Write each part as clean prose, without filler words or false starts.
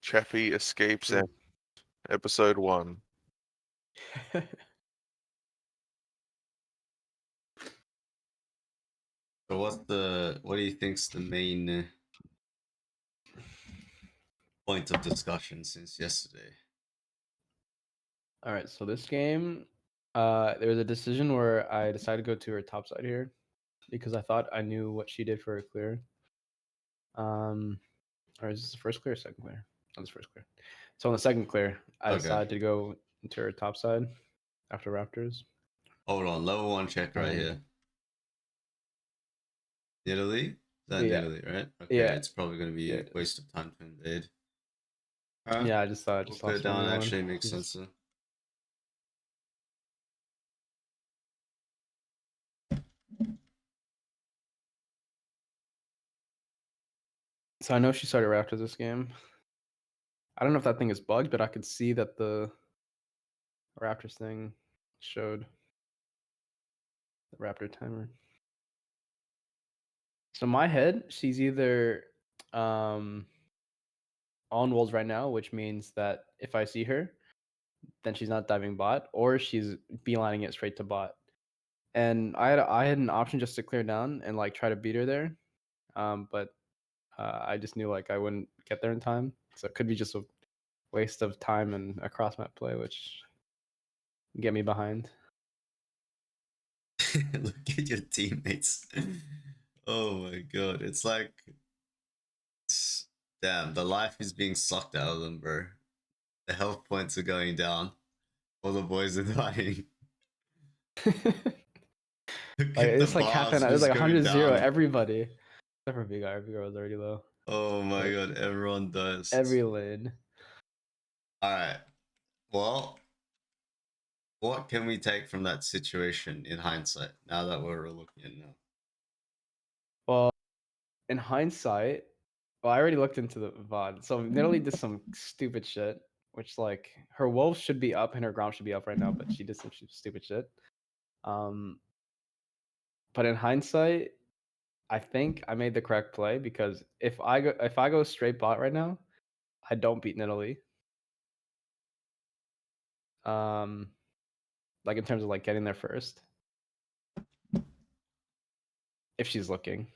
Chappie escapes Sure. episode 1. So what do you think's the main point of discussion since yesterday? All right, so this game, there was a decision where I decided to go to her top side here because I thought I knew what she did for her clear. Or is this the first clear or second clear? Oh, this first clear. So on the second clear, I decided to go into her top side after Raptors. Hold on, level 1 check right here. Italy? Is that Yeah. Italy, right? Okay, Yeah. it's probably going to be a waste of time to invade. Yeah, I just thought we'll go down actually makes sense. So I know she started Raptors this game. I don't know if that thing is bugged, but I could see that the Raptors thing showed the Raptor timer. So in my head, she's either on walls right now, which means that if I see her, then she's not diving bot, or she's beelining it straight to bot. And I had an option just to clear down and like try to beat her there, but I just knew like I wouldn't get there in time, so it could be just a waste of time and a cross map play, which get me behind. Look at your teammates. Oh my god, it's like, damn, the life is being sucked out of them, bro. The health points are going down. All the boys are dying. Like it's like half an hour. It's like 100-0 everybody. Except for Big Guy. Big Guy was already low. Oh my god, everyone does. Every lane. Alright. Well, what can we take from that situation in hindsight, now that we're looking at it now? Well, in hindsight, well, I already looked into the VOD. So Nidalee did some stupid shit, which like her wolves should be up and her ground should be up right now, but she did some stupid shit. But in hindsight, I think I made the correct play because if I go straight bot right now, I don't beat Nidalee. Like in terms of like getting there first. If she's looking.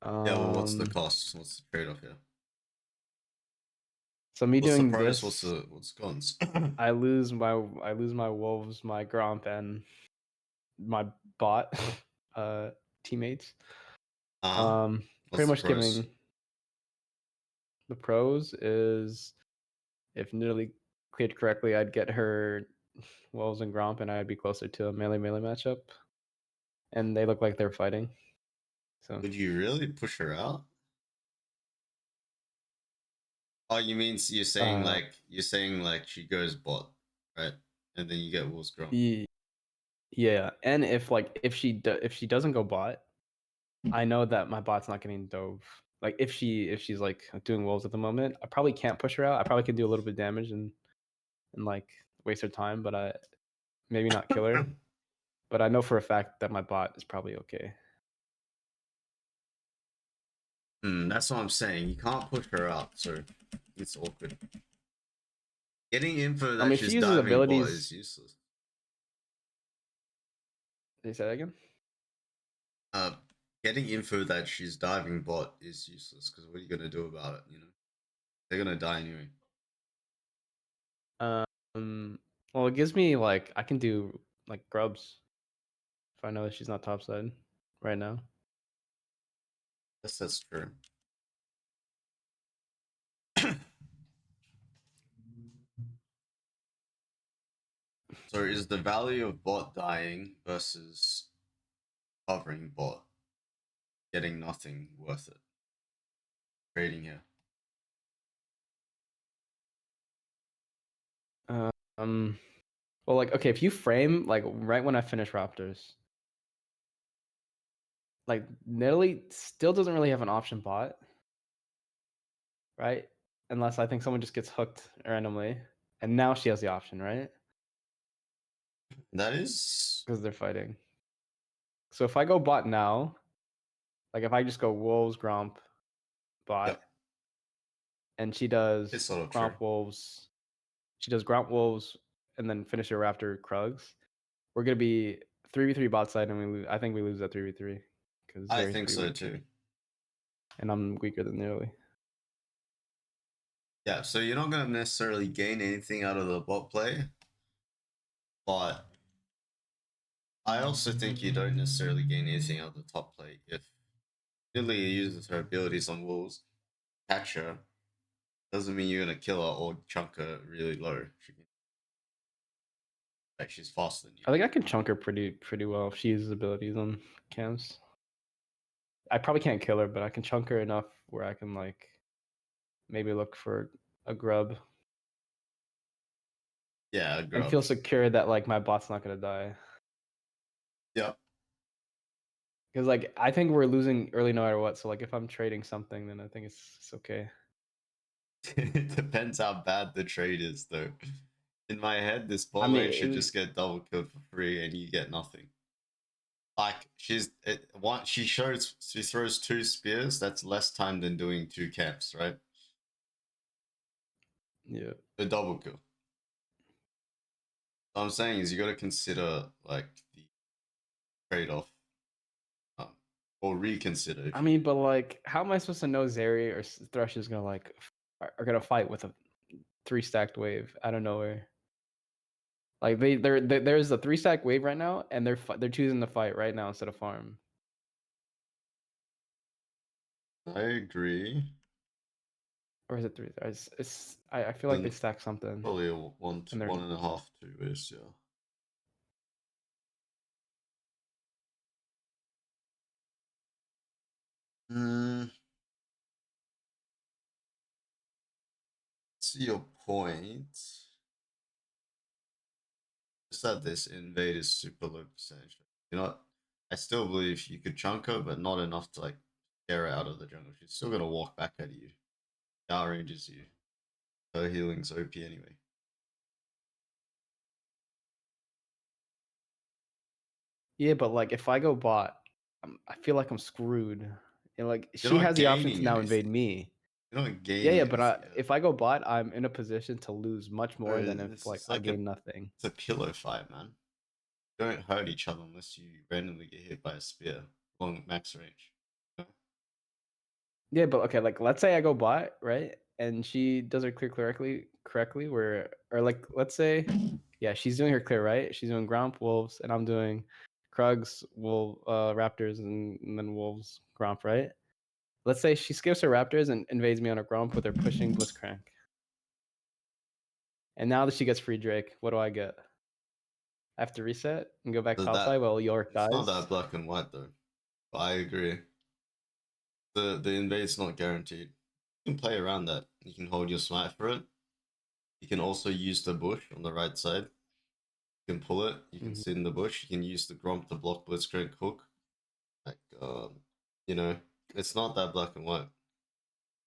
Yeah, well, what's the cost? What's the trade-off here? So me doing the price? this, What's cons? I lose my wolves, my gromp, and my bot teammates. Pretty much giving the pros is if Nidalee cleared correctly, I'd get her wolves and gromp, and I'd be closer to a melee matchup. And they look like they're fighting. So would you really push her out? Oh, you mean you're saying like she goes bot, right? And then you get wolves gromp. Yeah, and if she doesn't go bot, I know that my bot's not getting dove. Like if she's like doing wolves at the moment, I probably can't push her out. I probably can do a little bit of damage and like waste her time, but I maybe not kill her. But I know for a fact that my bot is probably okay. That's what I'm saying. You can't push her out, so it's awkward. Getting info that she's diving abilities... bot is useless. Did you say that again? Getting info that she's diving bot is useless because what are you gonna do about it? You know, they're gonna die anyway. Well, it gives me like I can do like grubs if I know that she's not topside right now. Yes, that's true. So is the value of bot dying versus covering bot getting nothing worth it? Trading here. Well, like okay, if you frame like right when I finish Raptors, like Nidalee still doesn't really have an option bot, right? Unless I think someone just gets hooked randomly, and now she has the option, right? That is because they're fighting. So if I go bot now, like if I just go wolves gromp bot, and she does It's sort of Gromp true. Wolves. She does Gromp Wolves and then finish her after Krugs. We're gonna be 3v3 bot side, and I think we lose that 3v3 because I Zeri's think pretty so weak, too. and I'm weaker than Nearly. Yeah, so you're not going to necessarily gain anything out of the bot play, but I also think you don't necessarily gain anything out of the top play. If Lily uses her abilities on wolves, catch her, doesn't mean you're going to kill her or chunk her really low. Like, she's faster than you. I think I can chunk her pretty well if she uses abilities on cams. I probably can't kill her, but I can chunk her enough where I can like maybe look for a grub Yeah, and grub. feel secure that like my bot's not gonna die. Yeah. Because like I think we're losing early no matter what. So like if I'm trading something, then I think it's okay. It depends how bad the trade is, though. In my head, this bot I mean, lane should just get double killed for free and you get nothing. Like she throws 2 spears. That's less time than doing 2 camps, right? yeah. The double kill. What I'm saying is you got to consider like the trade-off, or reconsider. I mean, but like, how am I supposed to know Zeri or Thresh is gonna like are gonna fight with a 3-stacked wave out of nowhere? Like there's a 3-stack wave right now, and they're choosing to fight right now instead of farm. I agree. Or is it 3? I feel like they Then stack something. probably a one, And they're 1.5, 2 is yeah. Hmm. See your point. Just that this invade is super low percentage. You know what? I still believe you could chunk her, but not enough to like scare her out of the jungle. She's still gonna walk back at you. Outranges you. Her healing's OP anyway. yeah, but like if I go bot, I feel like I'm screwed. And like You're she not has the option to gaining now invade anything. me. You're not Yeah, gaining yeah, but anything. if I go bot, I'm in a position to lose much Bro, more than if this like is I like gain nothing. it's a pillow fight, man. You don't hurt each other unless you randomly get hit by a spear along max range. Yeah, but okay, like let's say I go bot, right? And she does her clear correctly, where or like let's say, yeah, she's doing her clear, right? She's doing Gromp Wolves, and I'm doing Krugs, Raptors, and then Wolves Gromp, right? Let's say she skips her Raptors and invades me on a Gromp with her pushing Blitzcrank. And now that she gets free Drake, what do I get? I have to reset and go back So topside while York it's not dies. that black and white though. But I agree. The invade's not guaranteed. You can play around that. You can hold your smite for it. You can also use the bush on the right side. You can pull it. You can sit in the bush. You can use the Gromp to block Blitzcrank hook. Like, you know, it's not that black and white.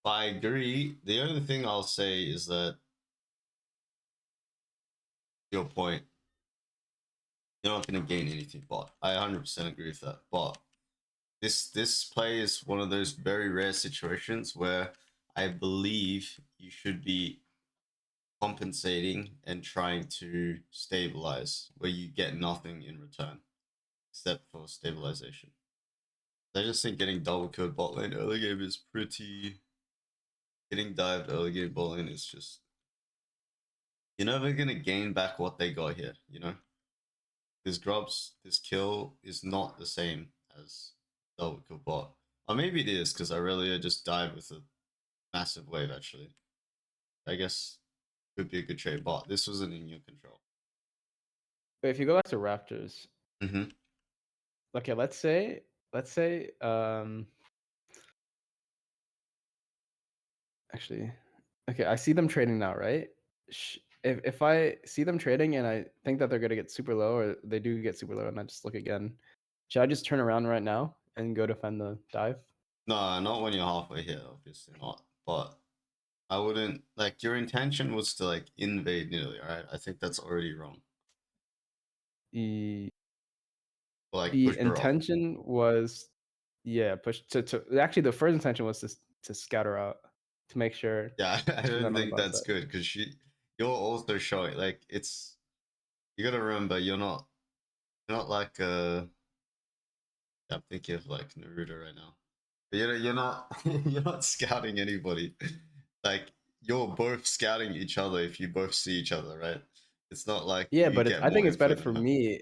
But I agree. The only thing I'll say is that your point, you're not going to gain anything. But I 100% agree with that. But this play is one of those very rare situations where I believe you should be compensating and trying to stabilize, where you get nothing in return except for stabilization. I just think getting double killed bot lane early game is pretty. Getting dived early game bot lane is just. You're never gonna gain back what they got here, you know? This kill is not the same as double kill bot. Or maybe it is, because Aurelia just died with a massive wave, actually. I guess could be a good trade bot. This wasn't in your control. But if you go back to Raptors, Mm-hmm. okay, let's say actually, okay, I see them trading now, right? If I see them trading and I think that they're gonna get super low, or they do get super low, and I just look again, should I just turn around right now and go defend the dive? No, not when you're halfway here, obviously not. But I wouldn't like your intention was to like invade nearly, right? I think that's already wrong. The Or, like the push her off. intention was, yeah, push to actually the first intention was to scatter out. to make sure Yeah, I she's don't not on the think bot that's side. good because you're also showing like it's you gotta remember you're not like I'm thinking of like Naruto right now. But you're not you're not scouting anybody. Like you're both scouting each other if you both see each other, right? It's not like Yeah, you but get I think more it's better info for than her. me.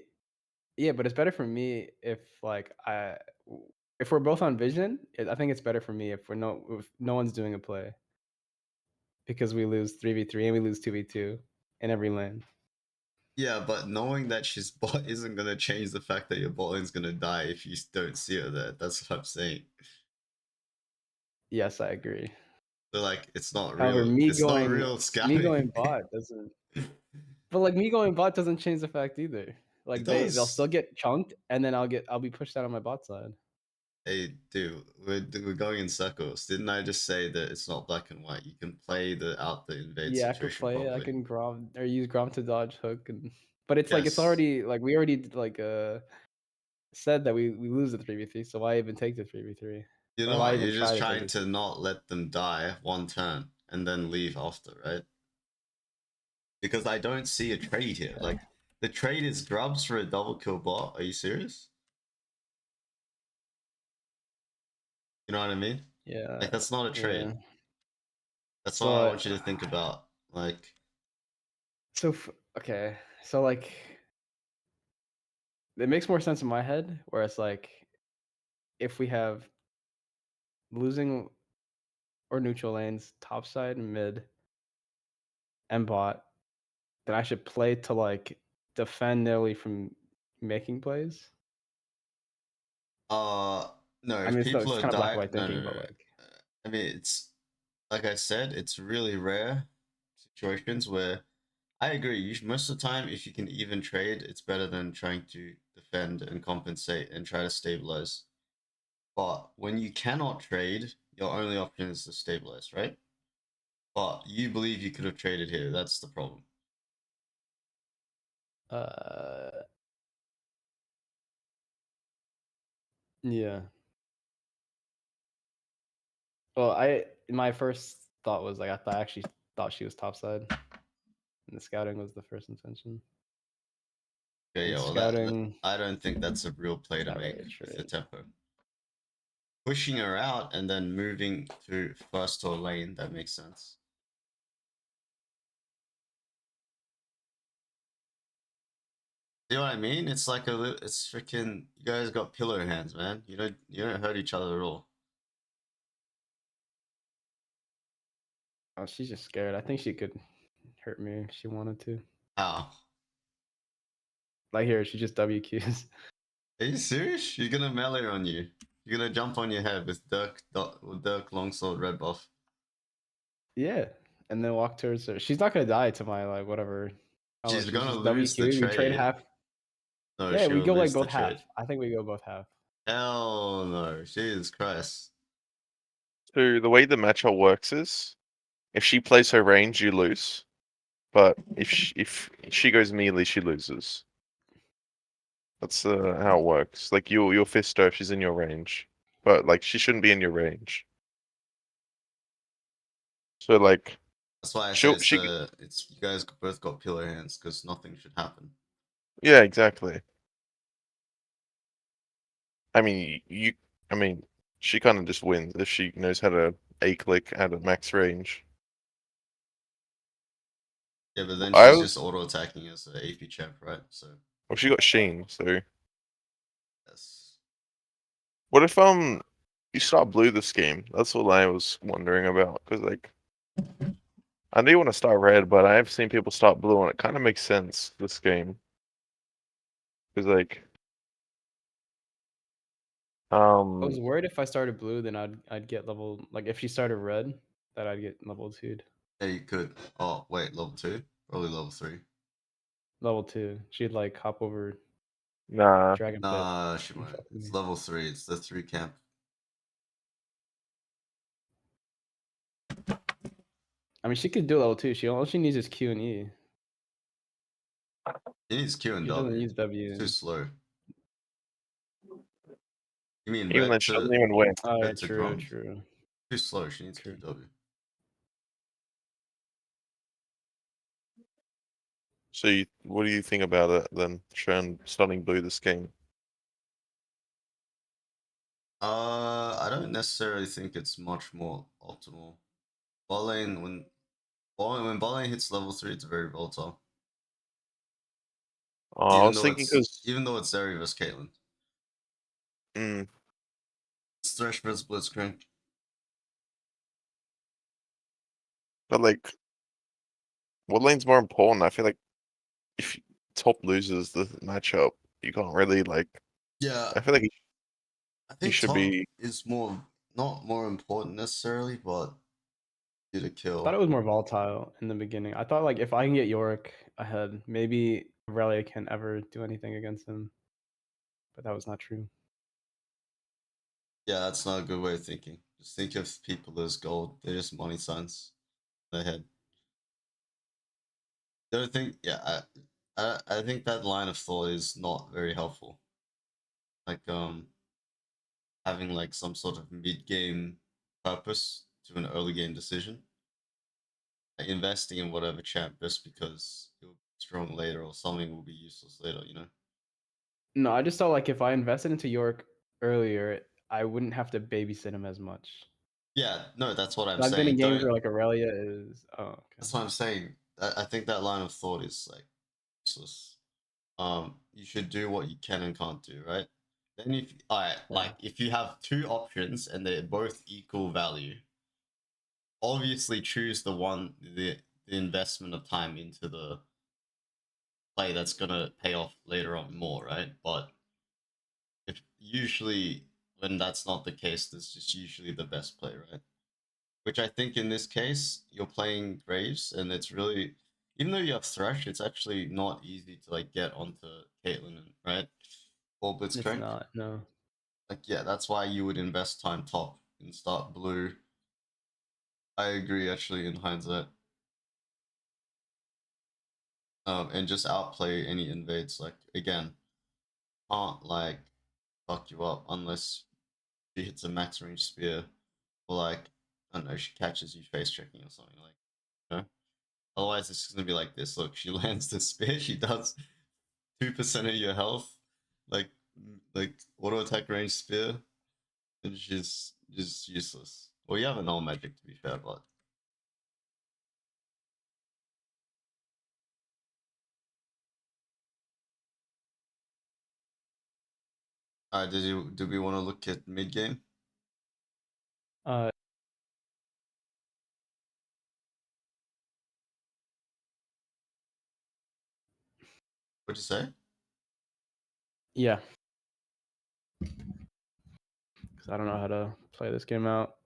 Yeah, but it's better for me if like if we're both on vision. I think it's better for me if if no one's doing a play because we lose 3v3 and we lose 2v2 in every lane. Yeah, but knowing that she's bot isn't gonna change the fact that your bot lane's gonna die if you don't see her there. That's what I'm saying. Yes, I agree. So like, However, it's not real me scouting. going bot doesn't. But like me going bot doesn't change the fact either. It Like they'll does. still get chunked, and then I'll be pushed out on my bot side. Hey, dude, we're going in circles. Didn't I just say that it's not black and white? You can play the invade Yeah, I could situation play it. I properly. can Grom or use Grom to dodge hook, but it's like it's Yes. already like we already like said that we lose the 3v3, so why even take the 3v3? You Or know why what? even You're try just the trying to 3v3? not let them die one turn and then leave after, right? Because I don't see a trade here. Okay. Like the trade is grubs for a double kill bot. Are you serious? You know what I mean? Yeah, Like that's not a yeah. trade. That's all I So want you to think about. Like, okay, so like it makes more sense in my head, where it's like if we have losing or neutral lanes, top side, mid, and bot, then I should play to like defend Nelly from making plays. uh, no, I if mean, people it's are kind of black and dying, white thinking, but like, I mean, it's like I said, it's really rare situations where I agree. Most of the time, if you can even trade, it's better than trying to defend and compensate and try to stabilize. But when you cannot trade, your only option is to stabilize, right? But you believe you could have traded here. That's the problem. uh, yeah. Well, my first thought was like I actually thought she was topside, and the scouting was the first intention. Okay, And yeah, well, scouting, I don't think that's a real play to not make really a with the trade. tempo. Pushing her out and then moving to first or lane, that makes sense. See what I mean? It's like it's freaking. You guys got pillow hands, man. You don't hurt each other at all. Oh, she's just scared. I think she could hurt me if she wanted to. How? Like here, she just WQs. Are you serious? She's gonna melee on you. You're gonna jump on your head with Dirk Longsword red buff. Yeah, and then walk towards her. She's not gonna die to my like whatever. I don't know. She's She's gonna just lose the WQ. We trade trade. half. No, Yeah, we she'll go like lose the both trade. half. I think we go both half. Hell no. Jesus Christ. So the way the matchup works is, if she plays her range, you lose. But if she goes melee, she loses. That's how it works. Like you'll fist her if she's in your range, but like she shouldn't be in your range. So like That's why I say she'll she it's you guys both got pillow hands because nothing should happen. yeah, exactly. I mean I mean she kind of just wins if she knows how to a click at a max range. Yeah, but then I she's just was auto attacking as an AP champ, right? So well, she got Sheen. So yes. what if you start blue this game? That's what I was wondering about because like I know you want to start red, but I've seen people start blue and it kind of makes sense this game because like I was um worried if I started blue, then I'd get level like if she started red, that I'd get level 2'd. Yeah, you could. Oh wait, level 2, probably level 3. Level 2. She'd like hop over nah. Dragon Pit Nah, she and won't. fuck with It's me. level 3. It's the 3 camp. I mean, she could do level 2. All she needs is Q and E. He needs Q and She doesn't W. use It's too W. slow. You mean Even then, she doesn't even win. Oh yeah, red to true, Gromp? true, Too slow. She needs true. QW. So what do you think about it then? Shen starting blue this game. I don't necessarily think it's much more optimal. Bot lane when bot lane hits level 3, it's very volatile. I was thinking because Even though it's Zeri vs Caitlyn, it's Thresh vs Blitzcrank. but like, what lane's more important? I feel like if top loses the matchup, you can't really like. Yeah, I feel like I you think should top be. is not more important necessarily, but did a I kill. thought it was more volatile in the beginning. I thought like if I can get Yorick ahead, maybe Aurelia can ever do anything against him. But that was not true. Yeah, that's not a good way of thinking. Just think of people as gold. They're just money signs in their head. The other thing, yeah, I think that line of thought is not very helpful. Like having like some sort of mid game purpose to an early game decision. Like investing in whatever champ just because it will be strong later or something will be useless later, you know? No, I just thought like if I invested into Yorick earlier, I wouldn't have to babysit him as much. Yeah, no, that's what I'm I've been in saying. games Don't where like Aurelia is. Oh, okay. That's what I'm saying. I think that line of thought is like useless. You should do what you can and can't do, right? Then if alright, Yeah. like if you have two options and they're both equal value, obviously choose the investment of time into the play that's gonna pay off later on more, right? But if usually when that's not the case, that's just usually the best play, right? Which I think in this case, you're playing Graves, and it's really, even though you have Thresh, it's actually not easy to like get onto Caitlyn, right? Or It's Blitzcrank. not. No. Like, yeah, that's why you would invest time top and start blue. I agree, actually, in hindsight. And just outplay any invades. Like, again, can't like fuck you up unless she hits a max range spear, or like, I don't know, she catches you face checking or something, like, you know? Otherwise, it's just gonna be like this. Look, she lands the spear, she does 2% of your health, like like auto attack range spear, and she's just useless. Well, you have a null magic to be fair, but did we want to look at mid game? Uh, What'd you say? yeah. Because I don't know how to play this game out.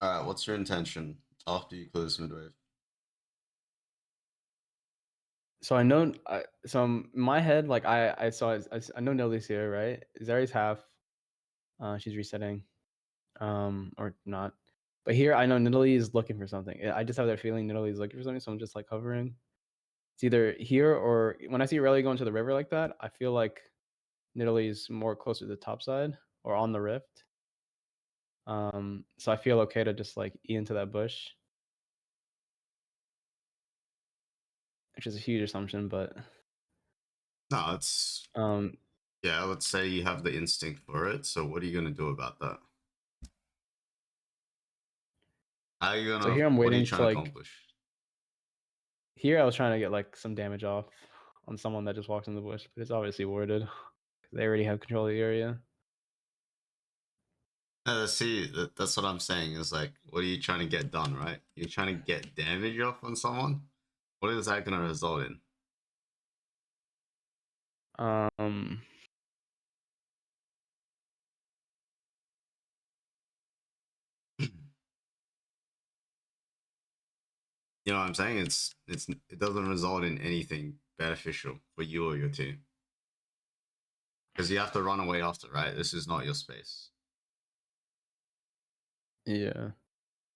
All right, what's your intention after you clear this mid wave? So I know. So in my head, like I saw. I know Nelly's here, right? Zari's half. She's resetting. Or not. But here I know Nidalee is looking for something. I just have that feeling Nidalee is looking for something, so I'm just like hovering. It's either here or when I see Aurelia going to the river like that, I feel like Nidalee is more closer to the top side or on the rift. So I feel okay to just like E into that bush, which is a huge assumption, but No, it's um, yeah. Let's say you have the instinct for it. So what are you gonna do about that? How are you so gonna? here I'm What are you waiting trying to to like accomplish? here I was trying to get like some damage off on someone that just walks in the bush, but it's obviously warded because they already have control of the area. See, that's what I'm saying. Is like, what are you trying to get done, right? You're trying to get damage off on someone. What is that going to result in? Um, You know what I'm saying? It doesn't result in anything beneficial for you or your team because you have to run away after, right? This is not your space yeah. But it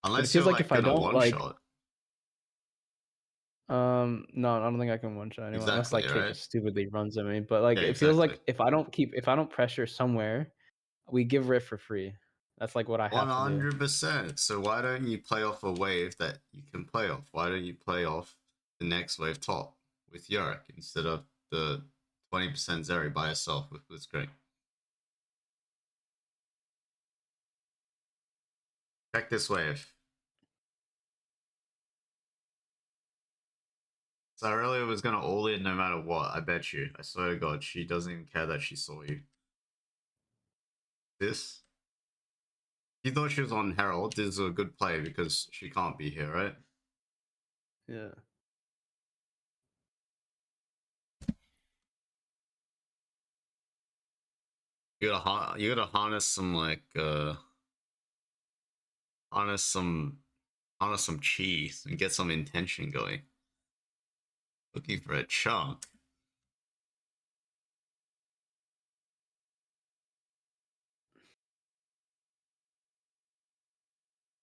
unless feels you're like like if I gonna don't one like, shot. no, I don't think I can one shot anyone unless Exactly, like Kate right? just stupidly runs at me. But like Yeah, it feels exactly. like if I don't pressure somewhere, we give Rift for free. That's like what I have to do. 100%. So why don't you play off a wave that you can play off? Why don't you play off the next wave top with Yorick instead of the 20% Zeri by yourself with Blitzcrank? Check this wave. So I really was gonna all in no matter what. I bet you. I swear to God, she doesn't even care that she saw you. This. She thought she was on Herald. This is a good play because she can't be here, right? Yeah. You gotta harness some like harness some cheese and get some intention going. Looking for a chunk.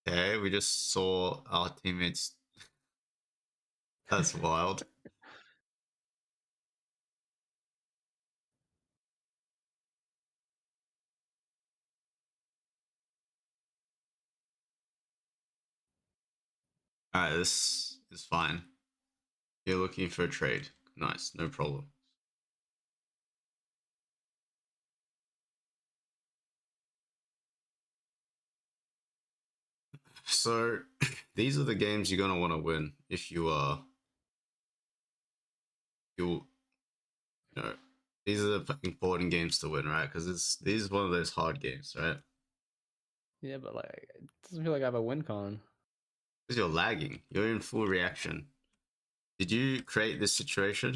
Okay, we just saw our teammates. That's wild. Alright, this is fine. You're looking for a trade. Nice, no problem. So, these are the games you're gonna want to win if you you know, these are the important games to win, right? Because these is one of those hard games, right? Yeah, but like it doesn't feel like I have a win con. Because you're lagging, you're in full reaction. Did you create this situation?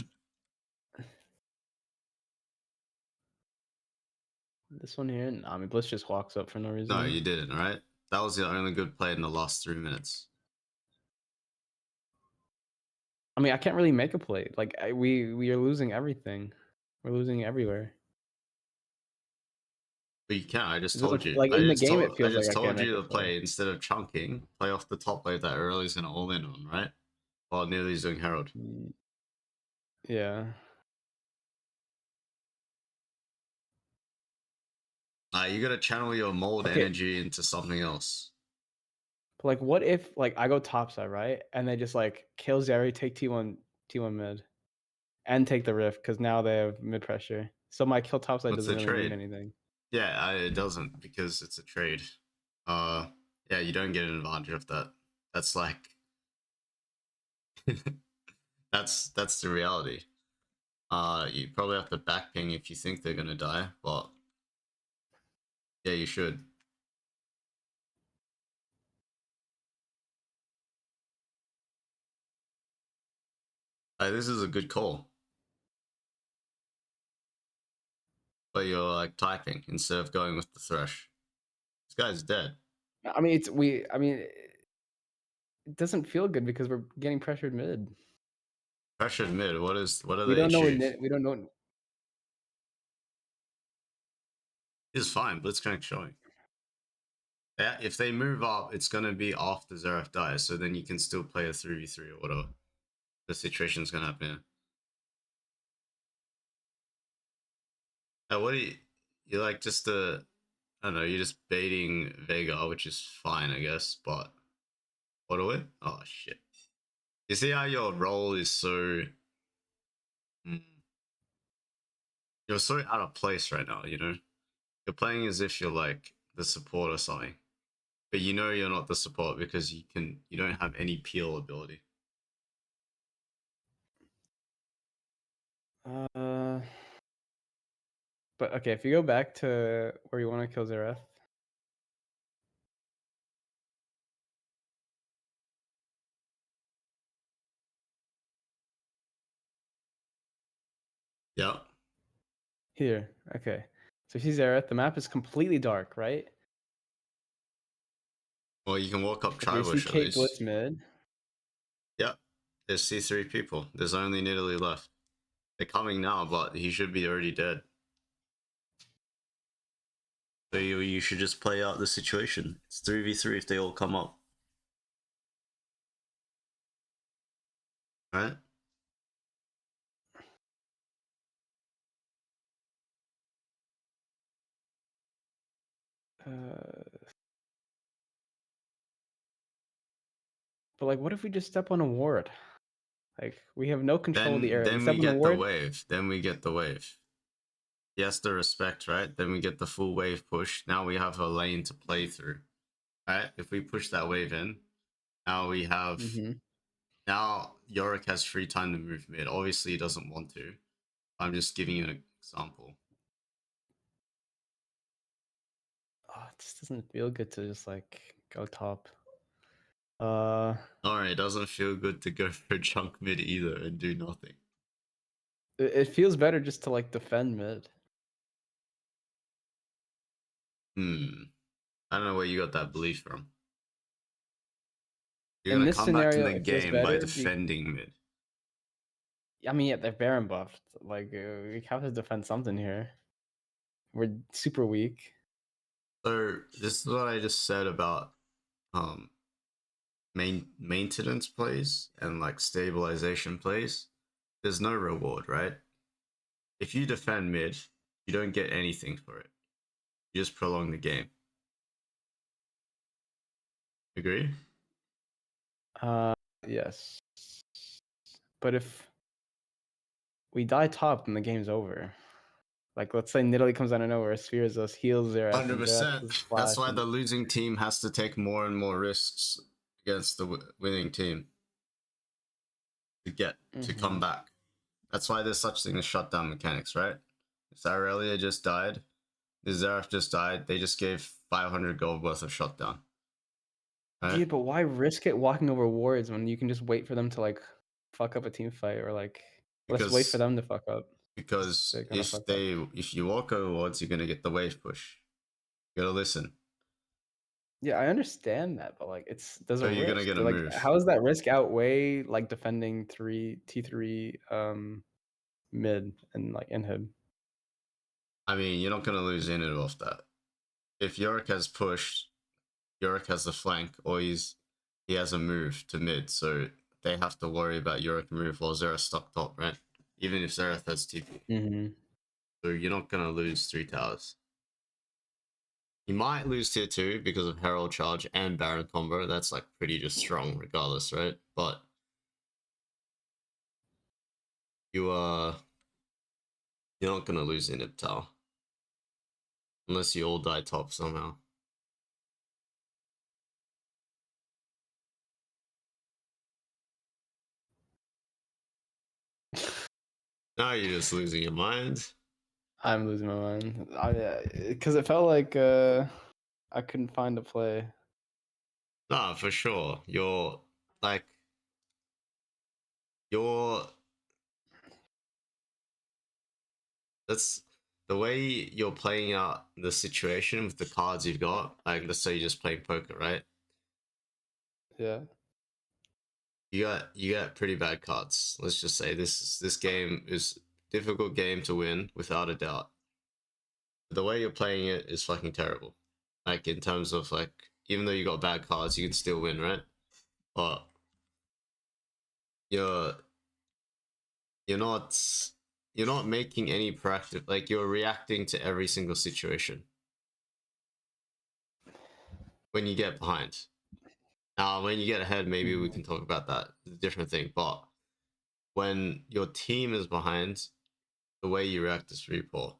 This one here, nah, I mean Blitz just walks up for no reason. No, you didn't, right? That was the only good play in the last 3 minutes. I mean, I can't really make a play. Like we are losing everything. We're losing everywhere. But you can't. I just It told doesn't you. like in the game. It I feels like just I can't told make you a to play. play instead of chunking. Play off the top wave that Early's gonna all in on, right? While Nearly's doing Herald. Yeah. You gotta channel your mold Okay. energy into something else. But like, what if like I go topside, right, and they just like kill Zeri, take T1 mid, and take the rift because now they have mid pressure. So my kill topside What's doesn't the really mean trade? anything. Yeah, it doesn't because it's a trade. Yeah, you don't get an advantage of that. That's like, that's the reality. You probably have to backping if you think they're gonna die, but yeah, you should. This is a good call, but you're like typing instead of going with the thresh. This guy's dead. I mean, it's we. I mean, it doesn't feel good because we're getting pressured mid. Pressured mid. What are We the don't know. issues? We don't know. It's fine. Blitzcrank showing. Yeah, if they move up, it's gonna be after Zeref dies, so then you can still play a 3v3 or whatever. The situation's gonna happen. What do you like? Just I don't know. You're just baiting Vega, which is fine, I guess. But what do it? Oh shit! You see how your role is so mm, you're so out of place right now. You know, you're playing as if you're like the support or something, but you know you're not the support because you don't have any peel ability. Uh, but okay, if you go back to where you want to kill Zereth, Yeah. Here. Okay. So she's Aerith. The map is completely dark, right? Well, you can walk up Okay, you see Tribush at Kate least. Blitz mid. Yep. There's C3 people. There's only Nidalee left. They're coming now, but he should be already dead. So you should just play out the situation. It's 3v3 if they all come up. Right? But like, what if we just step on a ward? Like, we have no control of the area. We Then step we on the get the ward. wave. Then we get the wave. He has to respect, right? Then we get the full wave push. Now we have a lane to play through. Right? If we push that wave in, now we have now Yorick has free time to move mid. Obviously he doesn't want to. I'm just giving you an example. Oh, it just doesn't feel good to just like go top. Alright, it doesn't feel good to go for junk mid either and do nothing. It feels better just to like defend mid. I don't know where you got that belief from. You're In gonna this come back to scenario, the it feels game by better. defending mid. I mean, yeah, they're Baron buffed. Like, we have to defend something here. We're super weak. So this is what I just said about maintenance plays and like stabilization plays. There's no reward, right? If you defend mid, you don't get anything for it. You just prolong the game. Agree? Yes. But if we die top, then the game's over. Like, let's say Nidalee comes out of nowhere, spears us, heals Xerath, and Xerath 100%. does That's flash. why And... the losing team has to take more and more risks against the winning team to come back. That's why there's such thing as shutdown mechanics, right? If Aurelia just died, if Xerath just died, they just gave 500 gold worth of shutdown. Right? Yeah, but why risk it walking over wards when you can just wait for them to like fuck up a team fight, or like let's wait for them to fuck up. Because They're gonna fuck up. if you walk over wards, you're gonna get the wave push. You gotta listen. Yeah, I understand that, but like there's So a you're risk. gonna get a Like, move. how does that risk outweigh like defending T3 mid and like inhib? I mean, you're not gonna lose in it off that. If Yorick has pushed, Yorick has the flank, or he has a move to mid, so they have to worry about Yorick move while Xerath stuck top, right? Even if Xerath has TP. So you're not gonna lose 3 towers. You might lose tier 2 because of Herald Charge and Baron combo. That's like pretty just strong regardless, right? But you're not gonna lose Inhib tower. Unless you all die top somehow. Now you're just losing your mind. I'm losing my mind. Because it felt like I couldn't find a play. Nah, for sure. You're that's the way you're playing out the situation with the cards you've got. Like, let's say you're just playing poker, right? Yeah. You got pretty bad cards. Let's just say this game is difficult game to win without a doubt. The way you're playing it is fucking terrible. Like, in terms of like, even though you got bad cards, you can still win, right? But you're you're not you're not making any proactive, like you're reacting to every single situation when you get behind. Now when you get ahead, maybe we can talk about that. It's a different thing. But when your team is behind, the way you react is pretty poor.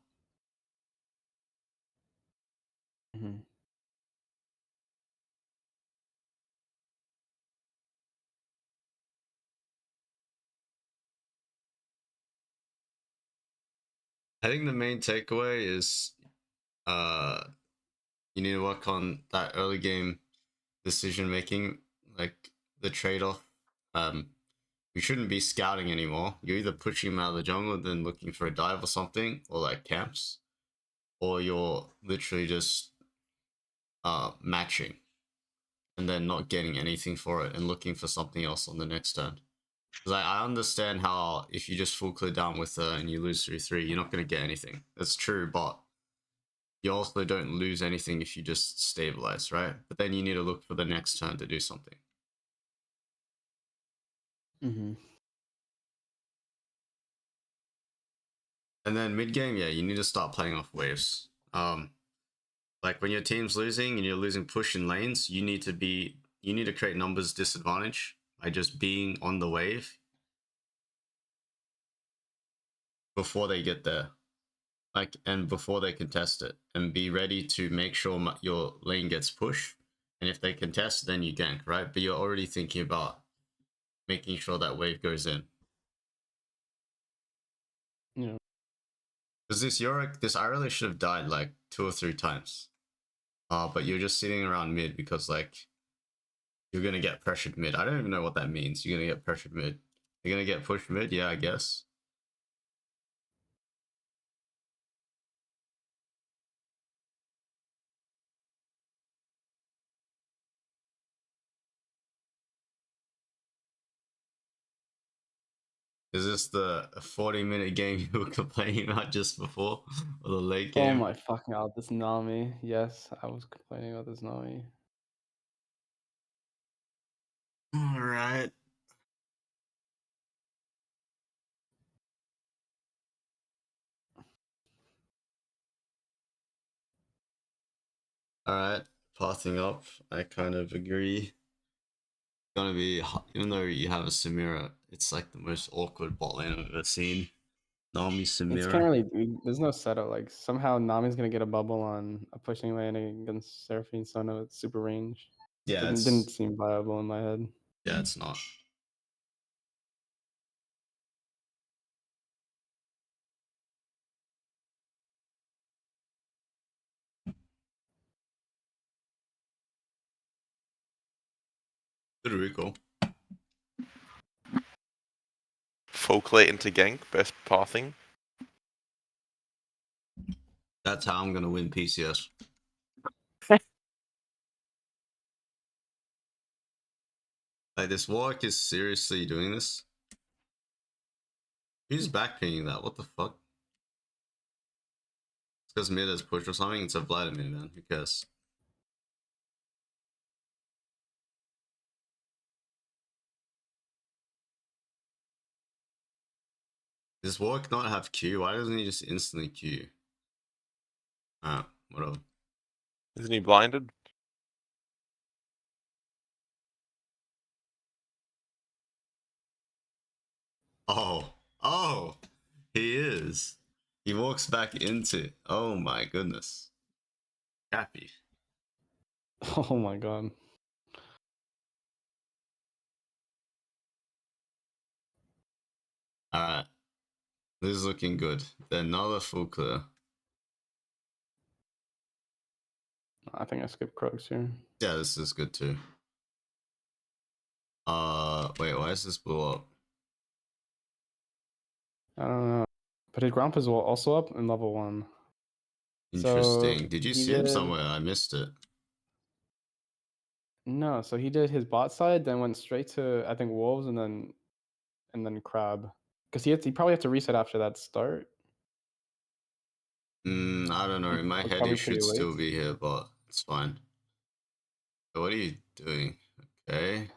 I think the main takeaway is you need to work on that early game decision making, like the trade-off. you shouldn't be scouting anymore. You're either pushing him out of the jungle and then looking for a dive or something, or like camps, or you're literally just matching and then not getting anything for it and looking for something else on the next turn. Because I understand how if you just full clear down with her and you lose 3-3, you're not going to get anything. That's true, but you also don't lose anything if you just stabilize, right? But then you need to look for the next turn to do something. Mm-hmm. And then mid game, yeah, you need to start playing off waves. Like when your team's losing and you're losing push in lanes, you need to create numbers disadvantage by just being on the wave before they get there. Like, and before they contest it, and be ready to make sure your lane gets pushed. And if they contest, then you gank, right? But you're already thinking about making sure that wave goes in. Yeah. Because this Yorick, this Irelia should have died like 2 or 3 times. But you're just sitting around mid because like you're gonna get pressured mid. I don't even know what that means. You're gonna get pressured mid. You're gonna get pushed mid, yeah, I guess. Is this the 40-minute game you were complaining about just before? Or the late game? Oh my fucking god, this Nami. Yes, I was complaining about this Nami. Alright. Alright, passing up. I kind of agree. It's gonna be, even though you have a Samira, it's like the most awkward bot lane I've ever seen. Nami It's Samira. can't really. There's no setup. Like somehow Nami's gonna get a bubble on a pushing lane against Seraphine Sona with super range. Yeah, Didn't seem viable in my head. yeah, it's not. Good recall. Folk late into gank, best pathing. That's how I'm gonna win PCS. Like, this Warwick is seriously doing this? Who's backpinging that? What the fuck? It's because mid has pushed or something? It's a Vladimir, man. Who cares? Does Warwick not have Q? Why doesn't he just instantly Q? Ah, whatever. Isn't he blinded? Oh, he is. He walks back into. Oh my goodness. Happy. Oh my god. Alright. This is looking good. Then another full clear. I think I skipped Croaks here. Yeah, this is good too. Wait, why is this blow up? I don't know. But his Gromp is also up in level 1. Interesting. So Did you he see him did- somewhere? I missed it. No, so he did his bot side, then went straight to I think Wolves and then Crab. Because he probably had to reset after that start. I don't know. In my Was head, he probably pretty should still late. be here, but it's fine. What are you doing? Okay.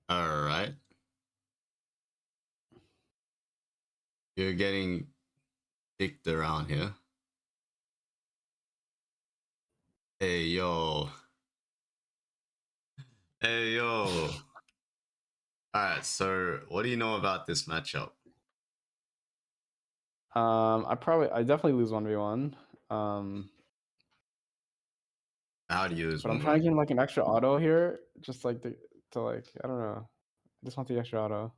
Alright. You're getting dicked around here. Hey, yo. Hey, yo. Alright, so what do you know about this matchup? I definitely lose 1v1. How do you lose But I'm one trying to one? get him like an extra auto here, just like to like I don't know. I just want the extra auto.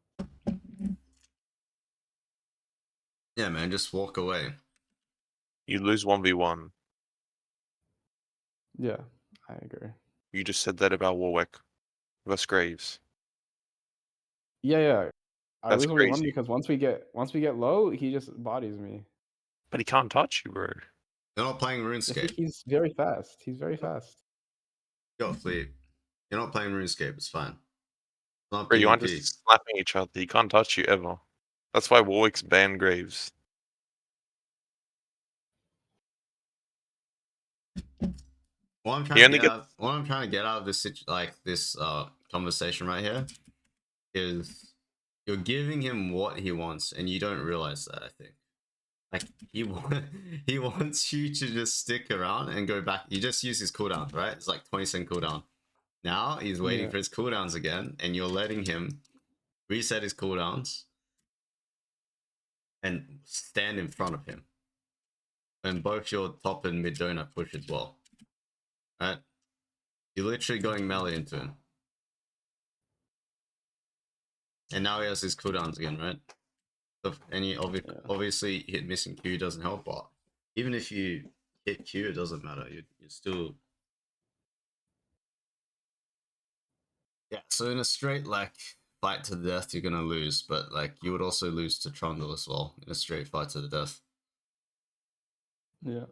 Yeah, man, just walk away. You lose 1v1. Yeah, I agree. You just said that about Warwick versus Graves. Yeah. I That's lose only one crazy. because once we get low, he just bodies me. But he can't touch you, bro. You're not playing Yes, RuneScape. he's very fast. He's very fast. Yo, Fleet. You're not playing RuneScape. It's fine. It's not Bro, you aren't PvP. just slapping each other. He can't touch you ever. That's why Warwick's ban Graves. What I'm He trying to only get gets out, what I'm trying to get out of this conversation right here is you're giving him what he wants, and you don't realize that. I think like he wants you to just stick around and go back. You just use his cooldowns, right? It's like 20-second cooldown. Now he's waiting Yeah. for his cooldowns again, and you're letting him reset his cooldowns and stand in front of him. And both your top and mid donor push as well, right? You're literally going melee into him. And now he has his cooldowns again, right? So any obviously hit missing Q doesn't help, but even if you hit Q, it doesn't matter. You're still So in a straight like fight to the death, you're gonna lose, but like you would also lose to Trundle as well in a straight fight to the death. Yeah.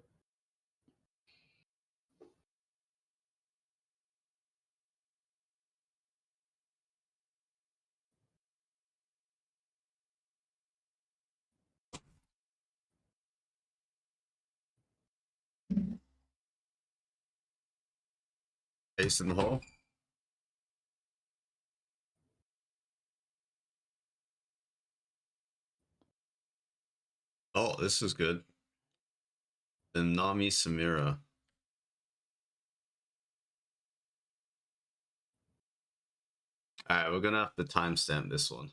Ace in the hole. Oh, this is good. The Nami Samira. Alright, we're gonna have to timestamp this one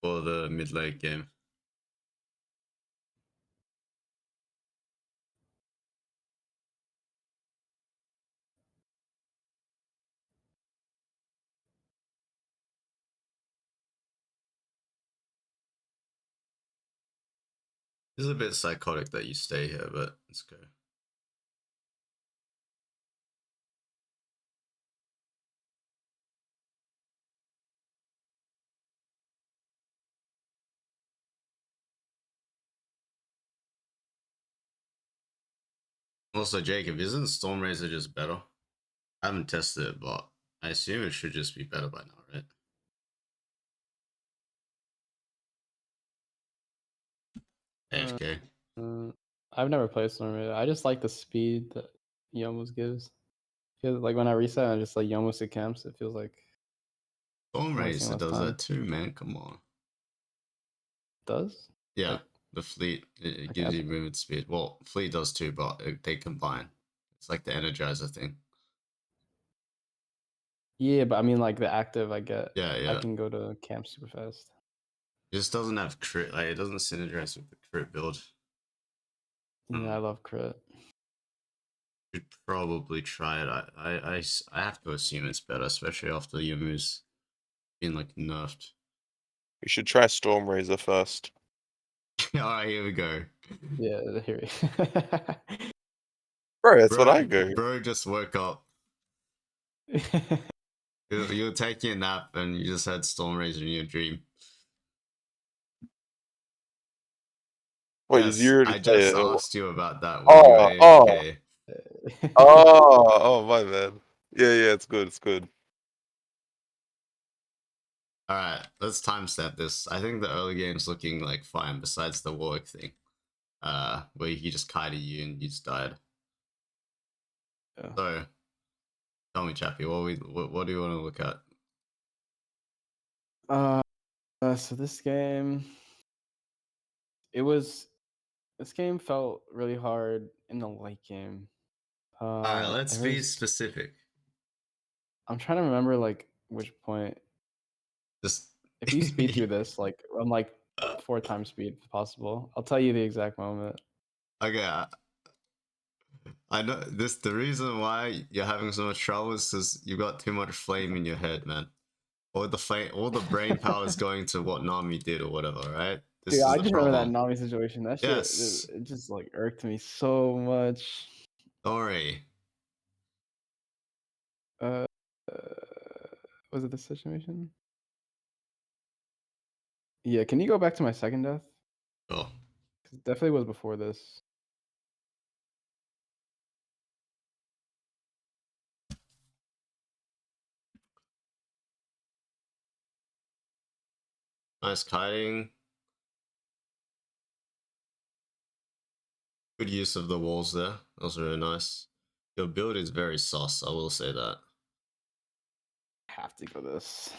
for the mid late game. This is a bit psychotic that you stay here, but it's okay. Also, Jacob, isn't Stormrazor just better? I haven't tested it, but I assume it should just be better by now, right? AFK. I've never played Storm. I just like the speed that Yomus gives. Feels like when I reset, I just like Yomus at camps. It feels like wasting Stormrazor less does time. that too, man. Come on. Does? Yeah, Like, the fleet it okay, gives you movement speed. Well, fleet does too, but they combine. It's like the energizer thing. yeah, but I mean like the active I get. Yeah, I yeah. can go to camp super fast. It just doesn't have crit. Like it doesn't synergize with the crit build. Yeah, I love crit. Should probably try it. I have to assume it's better, especially after Yamu's been like nerfed. You should try Stormrazor first. All right, here we go. Yeah, here. Bro, that's what I go. Bro just woke up. You were taking a nap and you just had Stormrazor in your dream. Wait, did you Yes, already I say just it? asked you about that when you were Oh, AFK. my bad. Yeah, it's good, it's good. Alright, let's timestamp this. I think the early game's looking like fine, besides the Warwick thing. Where he just kited you and you just died. Yeah. So, tell me, Chappie, what do you want to look at? So this game, this game felt really hard in the late game. Alright, let's There be was, specific. I'm trying to remember like which point. Just If you speed through this, like I'm like 4 times speed if possible. I'll tell you the exact moment. Okay, I know this. The reason why you're having so much trouble is because you got too much flame in your head, man. All the brain power is going to what Nami did or whatever, right? This Dude, is I the just remember that problem. Nami situation. That shit, Yes, it just like irked me so much. sorry. Uh, was it the situation? Yeah, can you go back to my second death? Oh, 'Cause it definitely was before this. nice kiting. Good use of the walls there. That was really nice. Your build is very sus, I will say that. Have to go this.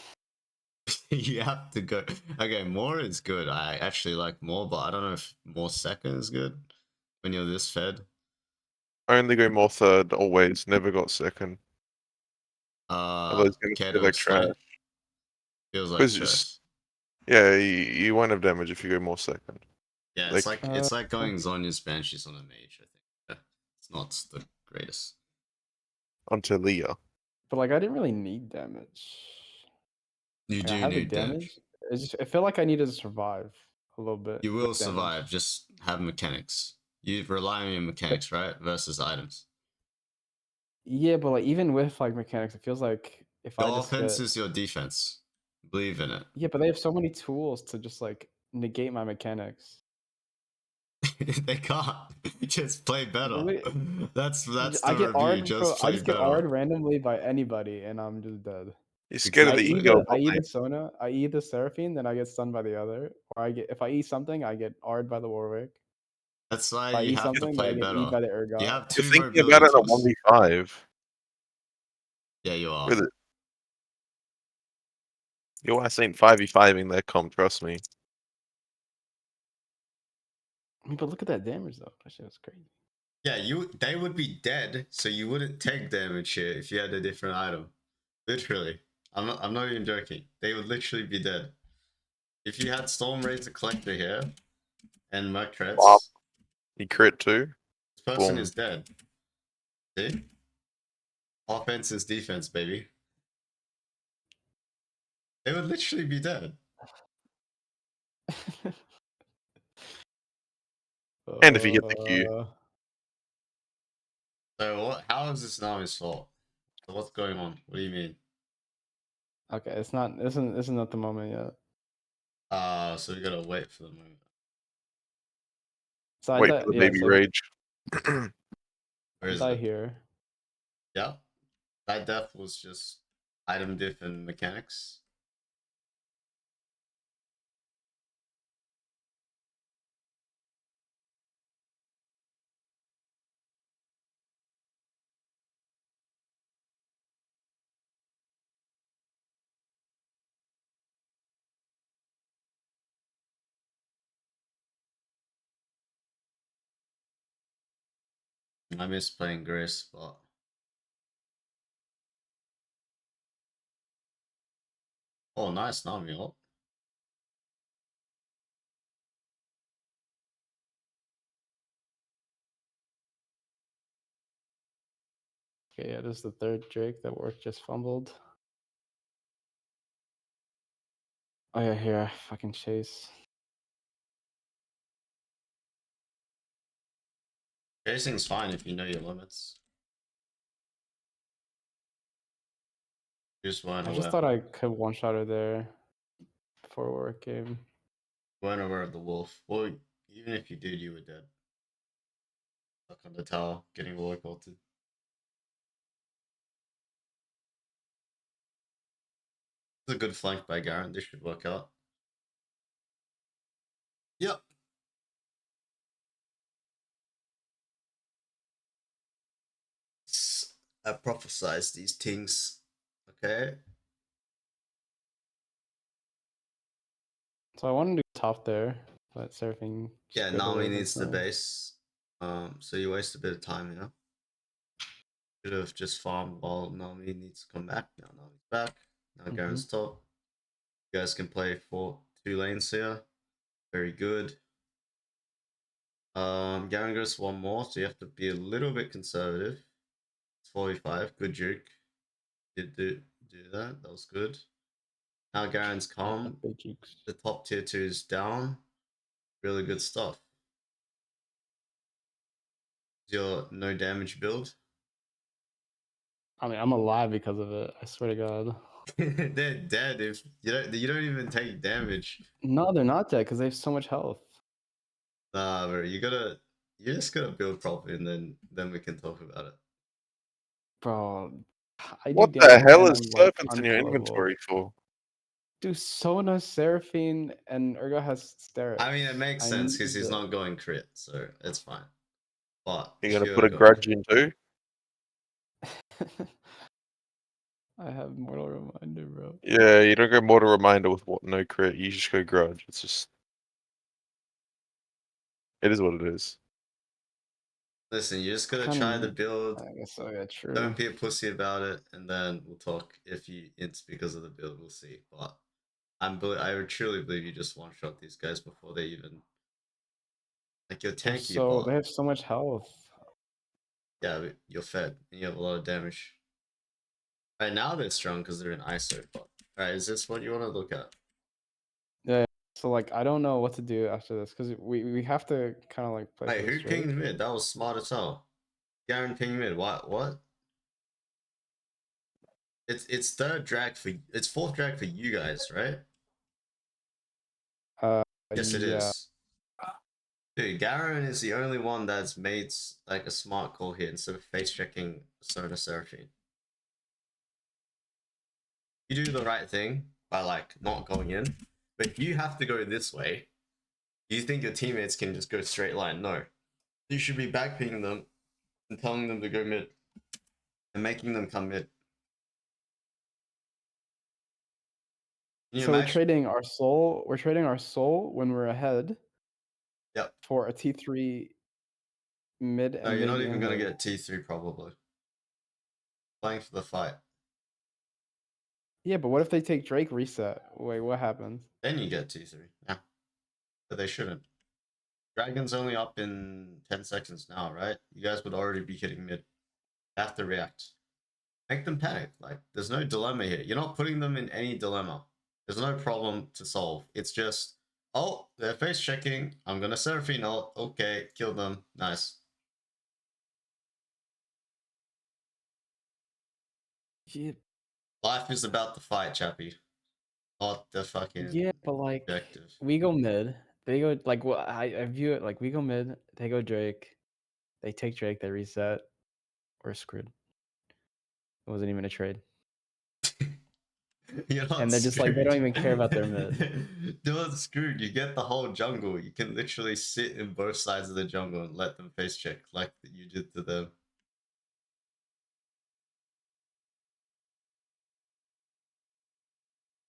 You have to go. Okay, more is good. I actually like more, but I don't know if more second is good when you're this fed. Only go more third, always. Never got second. Otherwise, it's gonna feel like Kettle's trash. fine. Feels like Because, trash. yeah, you won't have damage if you go more second. Yeah, Like, it's like going Zonya's Banshees on a mage, I think. Yeah, it's not the greatest. onto Leah. But like I didn't really need damage. You Like, I do had the need damage. I feel like I needed to survive a little bit. You will with damage. survive, just have mechanics. You rely on your mechanics, right? Versus items. Yeah, but like even with like mechanics, it feels like if I Your just offense get is your defense. Believe in it. yeah, but they have so many tools to just like negate my mechanics. They can't. Just play better. That's I the get review. R'd Just I play just get better. R'd randomly by anybody, and I'm just dead. You're scared of I the Exactly. ego, I eat mate. the Sona, I eat the Seraphine, then I get stunned by the other. Or I get if I eat something, I get R'd by the Warwick. That's If why I you eat have to something, then I play get E'd better. by the You Urgot. have You're two thinking about mobility it on a tools. 1v5. Yeah, you are. With it. Your ass ain't 5v5ing that comp, trust me. I mean, but look at that damage though. That shit was crazy. Yeah, they would be dead, so you wouldn't take damage here if you had a different item. Literally. I'm not even joking. They would literally be dead. If you had Storm Razor Collector here and Merc Wow. Treads, You crit too? this person Boom. is dead. See? Offense is defense, baby. They would literally be dead. And if you hit the Q. So how is this Nami's fault? So what's going on? What do you mean? Okay, it's not. This is not the moment yet. So we gotta wait for the moment. So I Wait die. for the Yeah. baby So rage. Where I is die it? here. Yeah. That death was just item diff and mechanics. I miss playing Grace, but oh, nice Nami ult. Okay, yeah, this is the third Drake that work just fumbled. Oh yeah, here, fucking chase. Chasing's fine if you know your limits. You just weren't I just aware. thought I could one shot her there before work game. Weren't aware of the wolf. Well, even if you did, you were dead. Stuck on the tower, getting Warwick ulted. It's a good flank by Garen. This should work out. Yep. I prophesize these things. Okay. So I wanted to do top there, but surfing. Yeah, screwed a Nami little needs bit the for me. base. So you waste a bit of time, you know. Should have just farmed while Nami needs to come back. Now Nami's back. Now Garen's top. You guys can play for 2 lanes here. Very good. Garen goes one more, so you have to be a little bit conservative. It's 45. Good juke. Did do that. That was good. Now Garen's Yeah, calm. big jukes. The top tier 2 is down. Really good stuff. Your no damage build. I mean, I'm alive because of it. I swear to God. They're dead if you don't even take damage. No, they're not dead because they have so much health. Nah, bro, you just gotta build properly, and then we can talk about it. Bro, I do What the damage hell and is I'm like serpents in your unkillable. inventory for? Dude, Sona, Seraphine, and Urgo has Sterix. I mean, it makes I sense because need he's the- not going crit, so it's fine. But You're if gonna you're put a going grudge in too? I have Mortal Reminder, bro. Yeah, you don't go mortal reminder with what no crit. You just go grudge. It's just, it is what it is. listen, you just gotta Kinda try the need- build. I guess so, yeah, true. Don't be a pussy about it, and then we'll talk. If it's because of the build, we'll see. But I would truly believe you just one shot these guys before they even like you're They're tanky so bot. they have so much health. Yeah, but you're fed and you have a lot of damage. Right now they're strong because they're in ISO. But alright, is this what you want to look at? Yeah. So like I don't know what to do after this because we have to kind of like play Wait, for who this Drake. pinged mid? That was smart as hell. Garen pinged mid. What? It's third drag for it's fourth drag for you guys, right? Uh, Yes, it yeah. is. Dude, Garen is the only one that's made like a smart call here instead of face checking Sona Seraphine. You do the right thing by like not going in, but if you have to go this way, do you think your teammates can just go straight line? No. You should be backpinging them and telling them to go mid and making them come mid. Can you So we're imagine? trading our soul. We're trading our soul when we're ahead Yep. for a T3 mid No, and you're not maybe even gonna inhibitor. get T3 probably. Playing for the fight. Yeah, but what if they take Drake reset? Wait, what happens? Then you get T3. Yeah. But they shouldn't. Dragon's only up in 10 seconds now, right? You guys would already be hitting mid. Have to react. Make them panic. Like, there's no dilemma here. You're not putting them in any dilemma. There's no problem to solve. It's just, oh, they're face checking. I'm gonna Seraphine ult. Okay, kill them. Nice. Yeah, Life is about the fight, chappy. Not the fucking yeah, but like objective. we go mid. They go like well, I view it like we go mid. They go Drake. They take Drake. They reset. We're screwed. It wasn't even a trade. You're not And they're just like they don't even care about their mid. You're not screwed. You get the whole jungle. You can literally sit in both sides of the jungle and let them face check like you did to them.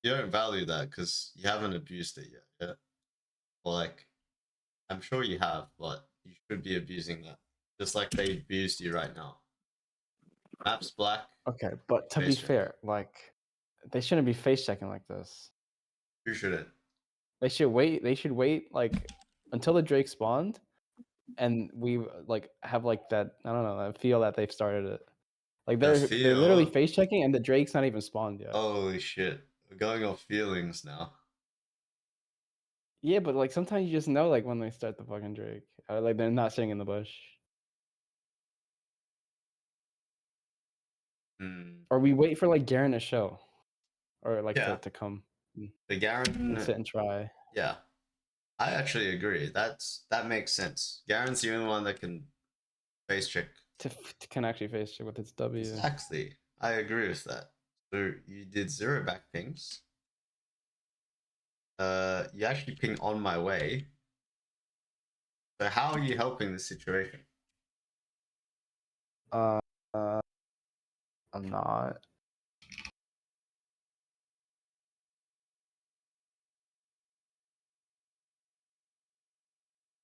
You don't value that because you haven't abused it yet. Yeah? Or like, I'm sure you have, but you should be abusing that. Just like they abused you right now. Maps black. Okay, but to be Face check. fair, like they shouldn't be face checking like this. Who shouldn't? They should wait. They should wait like until the Drake spawned, and we like have like that. I don't know. I feel that they've started it. Like The they're literally feel. face checking, and the Drake's not even spawned yet. Holy shit. We're going off feelings now. Yeah, but like sometimes you just know like when they start the fucking Drake, or, like they're not sitting in the bush, Hmm. or we wait for like Garen to show, or like Yeah. to come The and Garen. sit and try. Yeah. I actually agree. That makes sense. Garen's the only one that can face check. To can actually face check with its W. Exactly. I agree with that. So you did 0 back pings. You actually ping on my way. So how are you helping the situation? Uh, I'm not.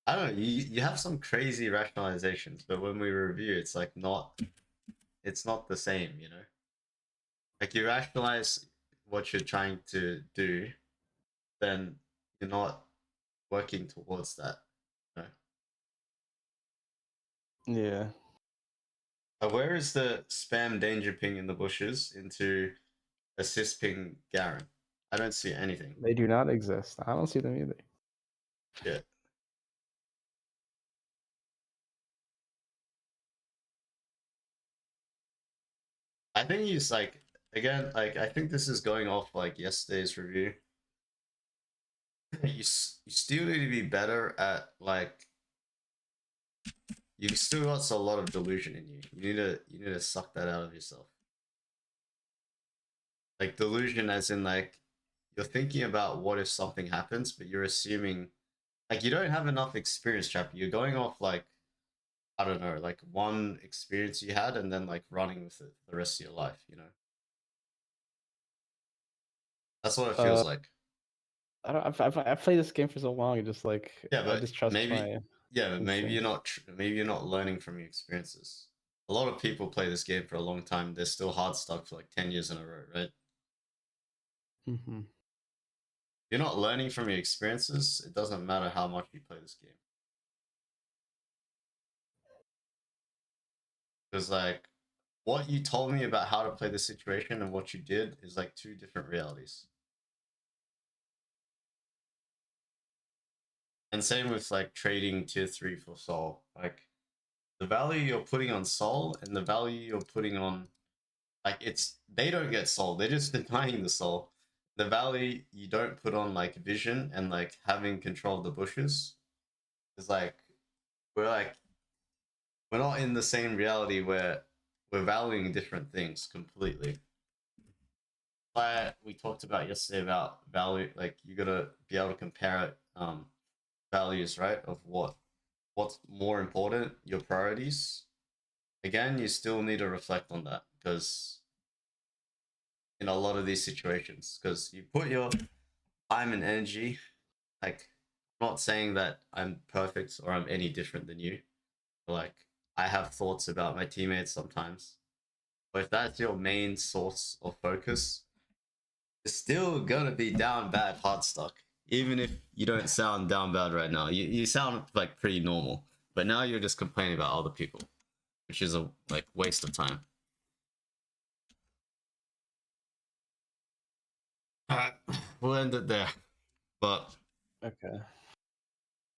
I don't know. You have some crazy rationalizations, but when we review, it's like it's not the same, you know. Like you rationalize what you're trying to do, then you're not working towards that. You know? Yeah, Where is the spam danger ping in the bushes into assist ping Garen? I don't see anything. they do not exist. I don't see them either. Shit. I think he's like again, like I think this is going off like yesterday's review. You still need to be better at like you still got a lot of delusion in you. You need to suck that out of yourself. Like delusion as in like you're thinking about what if something happens, but you're assuming like you don't have enough experience, chap. You're going off like I don't know, like one experience you had and then like running with it the rest of your life, you know? That's what it feels like. I don't. I've played this game for so long. Just like Yeah, I but just trust my maybe you're instincts. not maybe you're not learning from your experiences. A lot of people play this game for a long time. They're still hard stuck for like 10 years in a row, right? Mm-hmm. You're not learning from your experiences. It doesn't matter how much you play this game. Because like what you told me about how to play the situation and what you did is like two different realities. And same with like trading tier 3 for soul. Like the value you're putting on soul and the value you're putting on like it's they don't get soul, they're just denying the soul. The value you don't put on like vision and like having control of the bushes is we're like we're not in the same reality where we're valuing different things completely. But we talked about yesterday about value, like you gotta be able to compare values, right? Of what's more important, your priorities. Again, you still need to reflect on that because in a lot of these situations, because you put your time and energy, like I'm not saying that I'm perfect or I'm any different than you. Like I have thoughts about my teammates sometimes. But if that's your main source of focus, it's still gonna be down bad hard stuck. Even if you don't sound down bad right now. You sound like pretty normal. But now you're just complaining about other people, which is a like waste of time. Alright, we'll end it there. But Okay.